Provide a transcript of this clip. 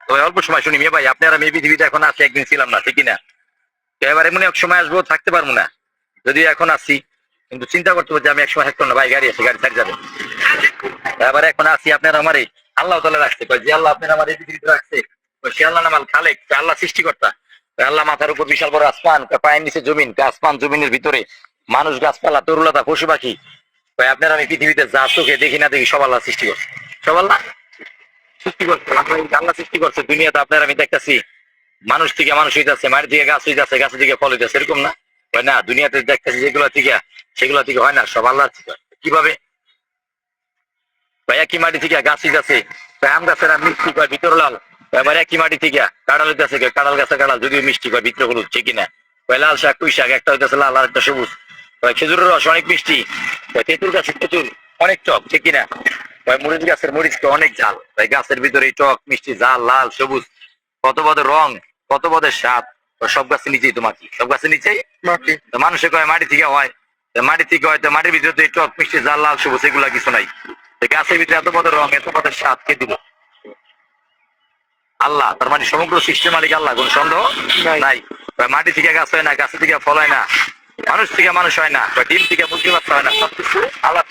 তবে অল্প সময় শুনি মেয়ে ভাই আপনার আমি এই পৃথিবীতে এখন আছি, একদিন ছিলাম না, ঠিকই না? তো এবারে মনে এক সময় আসবো, থাকতে পারবো না, যদি এখন আসি, কিন্তু চিন্তা করতে হবে যে আমি এক সময় থাকতাম না ভাই, গাড়ি আছে, গাড়ি ছাড় যাবে। এবারে এখন আসি আপনার আমারই আল্লাহ তাআলা রাখছে, কই যে আল্লাহ আপনার আমার এই পৃথিবীতে রাখছে, কই সে আল্লাহ নামাল খালেক, আল্লাহ সৃষ্টিকর্তা। আল্লাহ মাথার উপর বিশাল বড় আসমান, পায়ের নিচে জমিন, আসমান জমিনের ভিতরে মানুষ, গাছপালা, তরুলতা, পশু পাখি, ভাই আপনার আমি পৃথিবীতে যা চোখে দেখি না দেখি সব আল্লাহ সৃষ্টি করছে, সব আল্লাহ সৃষ্টি করছে। আল্লাহ সৃষ্টি করছে দুনিয়াতে, আপনার আমি দেখতেছি মানুষ থেকে মানুষ হইতেছে, মাটির থেকে গাছ হইতেছে, গাছের থেকে ফল হইতেছে, এরকম না? হয় না? দুনিয়াতে দেখতেছি যেগুলো থেকে, সেগুলো থেকে হয় না, সব আল্লাহ থেকে হয়। কিভাবে ভাই? একই মাটি থেকে গাছ হইতেছে, আম গাছের আম মিষ্টি কয় ভিতর লাল, এবার একই মাটি থেকে কাঁড়াল হইতেছে, কাঁড়াল গাছের কাঁড়াল যদিও মিষ্টি কয় ভিতরে হলুদ, ঠিক না? লাল শাক, পুঁই শাক, একটা হইতেছে লাল আর একটা সবুজ। খেজুরের রস অনেক মিষ্টি, তেঁতুল গাছের তেঁতুল অনেক টক, ঠিক কিনা? মরিচ গাছের মরিচ অনেক ঝাল, তাই গাছের ভিতরে টক মিষ্টি ঝাল লাল সবুজ, কত বড় রং, কত বড় স্বাদ। সব গাছের নিচেই তোমার কি, সব গাছের নিচেই মাটি। মানুষে কয় মাটি থেকে হয়, মাটি থেকে হয়, তো মাটির ভিতরে টক মিষ্টি ঝাল লাল সবুজ এগুলা কিছু নাই। গাছের ভিতরে এত বড় রং, এত বড় স্বাদ কে দিল? আল্লাহ। তার মানে সমগ্র সৃষ্টির মালিক আল্লাহ, কোন সন্দেহ নাই। মাটি থেকে গাছ হয় না, গাছের থেকে ফল হয় না, মানুষ থেকে মানুষ হয় না, ডিম থেকে মুরগি বাচ্চা হয় না, সবকিছু আল্লাহ।